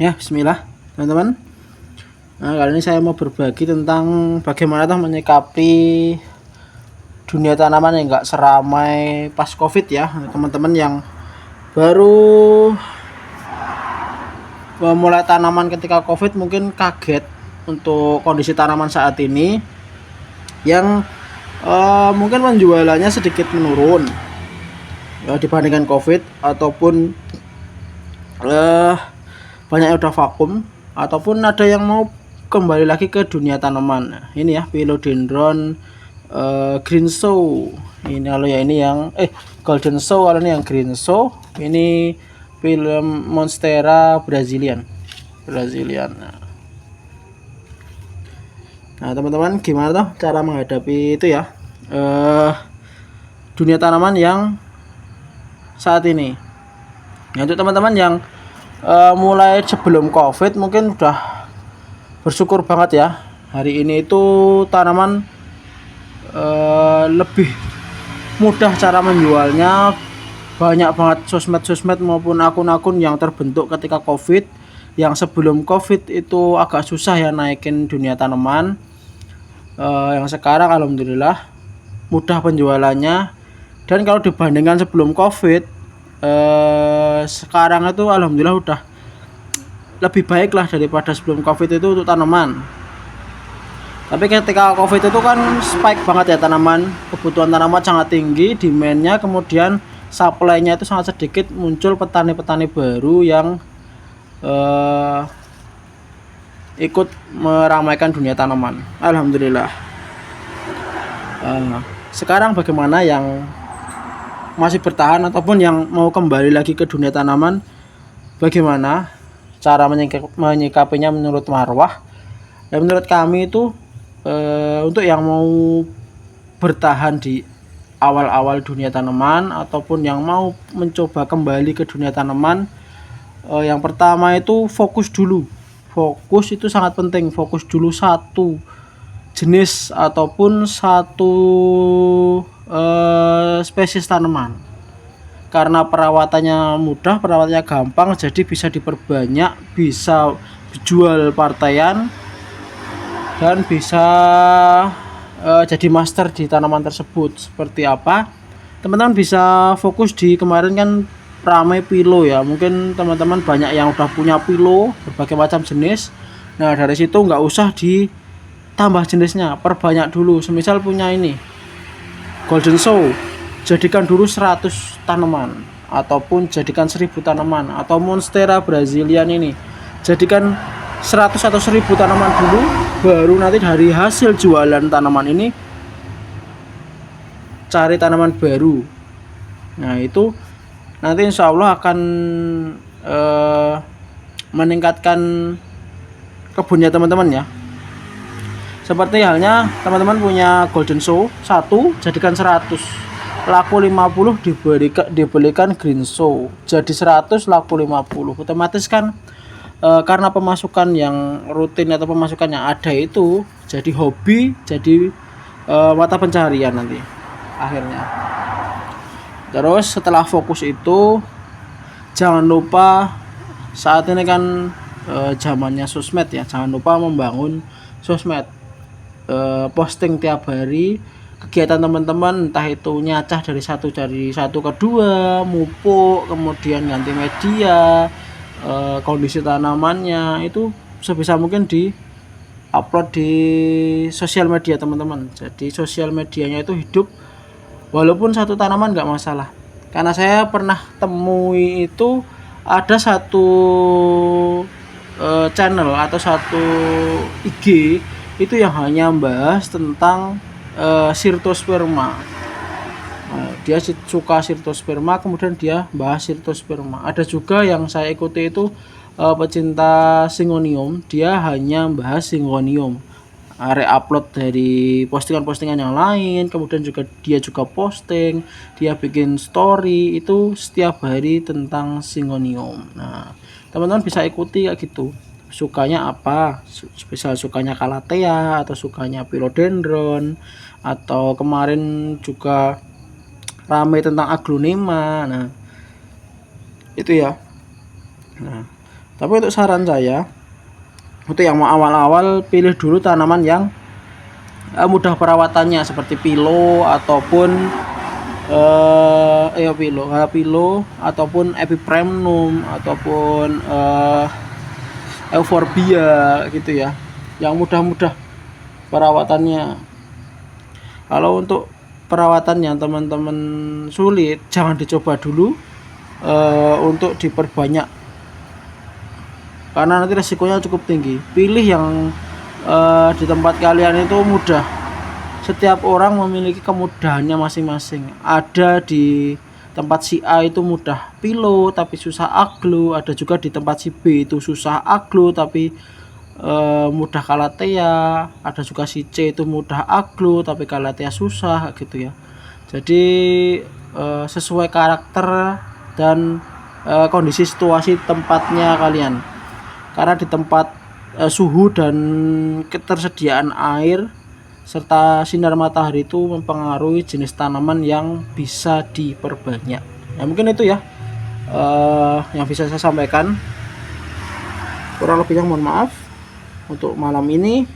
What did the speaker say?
Ya, bismillah, teman-teman. Nah, kali ini saya mau berbagi tentang bagaimana menyikapi dunia tanaman yang nggak seramai pas COVID ya. Teman-teman yang baru memulai tanaman ketika COVID mungkin kaget untuk kondisi tanaman saat ini yang mungkin penjualannya sedikit menurun ya, dibandingkan COVID, ataupun banyak yang udah vakum, ataupun ada yang mau kembali lagi ke dunia tanaman. Nah, ini ya Philodendron Green Show. Ini kalau ya ini yang Golden Show, kalau ini yang Green Show. Ini film Monstera Brazilian. Nah, teman-teman, gimana tuh cara menghadapi itu ya? Dunia tanaman yang saat ini. Nah, untuk teman-teman yang mulai sebelum COVID mungkin udah bersyukur banget ya. Hari ini itu tanaman lebih mudah cara menjualnya. Banyak banget sosmed maupun akun-akun yang terbentuk ketika COVID. Yang sebelum COVID itu agak susah ya naikin dunia tanaman. Yang sekarang alhamdulillah mudah penjualannya. Dan kalau dibandingkan sebelum COVID, sekarang itu alhamdulillah udah lebih baik lah daripada sebelum COVID itu untuk tanaman. Tapi ketika COVID itu kan spike banget ya tanaman, kebutuhan tanaman sangat tinggi, demand-nya, kemudian supply-nya itu sangat sedikit. Muncul petani-petani baru yang ikut meramaikan dunia tanaman. Alhamdulillah. Sekarang bagaimana yang masih bertahan ataupun yang mau kembali lagi ke dunia tanaman, bagaimana cara menyikapinya menurut Marwah? Dan menurut kami itu untuk yang mau bertahan di awal-awal dunia tanaman ataupun yang mau mencoba kembali ke dunia tanaman, yang pertama itu fokus dulu. Fokus itu sangat penting. Fokus dulu satu jenis ataupun satu spesies tanaman, karena perawatannya mudah, perawatannya gampang, jadi bisa diperbanyak, bisa dijual partaian, dan bisa jadi master di tanaman tersebut. Seperti apa? Teman-teman bisa fokus di kemarin kan ramai pilo ya, mungkin teman-teman banyak yang udah punya pilo berbagai macam jenis. Nah, dari situ nggak usah ditambah jenisnya, perbanyak dulu. Semisal punya ini Golden Show, jadikan dulu 100 tanaman ataupun jadikan 1000 tanaman. Atau Monstera Brazilian ini jadikan 100 atau 1000 tanaman dulu, baru nanti dari hasil jualan tanaman ini cari tanaman baru. Nah, itu nanti insya Allah akan meningkatkan kebunnya teman-teman ya. Seperti halnya teman-teman punya Golden Show 1, jadikan 100, laku 50, dibelikan Green Show, jadi 100 laku 50. Otomatis kan karena pemasukan yang rutin atau pemasukan yang ada itu jadi hobi, jadi mata pencaharian nanti akhirnya. Terus setelah fokus itu jangan lupa, saat ini kan zamannya sosmed ya, jangan lupa membangun sosmed. Posting tiap hari kegiatan teman-teman, entah itu nyacah dari satu ke dua, mupuk, kemudian ganti media, kondisi tanamannya itu sebisa mungkin di upload di sosial media teman-teman. Jadi sosial medianya itu hidup walaupun satu tanaman nggak masalah. Karena saya pernah temui itu ada satu channel atau satu IG itu yang hanya membahas tentang Syrtosperma. Dia suka Syrtosperma, kemudian dia bahas Syrtosperma. Ada juga yang saya ikuti itu pecinta Syngonium, dia hanya bahas Syngonium. Re-upload dari postingan-postingan yang lain, kemudian juga dia juga posting, dia bikin story itu setiap hari tentang Syngonium. Nah, teman-teman bisa ikuti kayak gitu. Sukanya apa, spesial sukanya Calathea atau sukanya Philodendron, atau kemarin juga ramai tentang Aglonema. Nah, itu ya. Nah, Tapi untuk saran saya, untuk yang mau awal-awal, pilih dulu tanaman yang mudah perawatannya seperti pilo ataupun pilo ataupun epipremnum ataupun euphorbia gitu ya, yang mudah-mudah perawatannya. Kalau untuk perawatan yang teman-teman sulit, jangan dicoba dulu untuk diperbanyak, karena nanti resikonya cukup tinggi. Pilih yang di tempat kalian itu mudah. Setiap orang memiliki kemudahannya masing-masing. Ada di tempat si A itu mudah pilo tapi susah aglo, ada juga di tempat si B itu susah aglo tapi mudah kalatea, ada juga si C itu mudah aglo tapi kalatea susah gitu ya. Jadi sesuai karakter dan kondisi situasi tempatnya kalian, karena di tempat suhu dan ketersediaan air serta sinar matahari itu mempengaruhi jenis tanaman yang bisa diperbanyak. Ya mungkin itu ya yang bisa saya sampaikan. Kurang lebihnya mohon maaf untuk malam ini.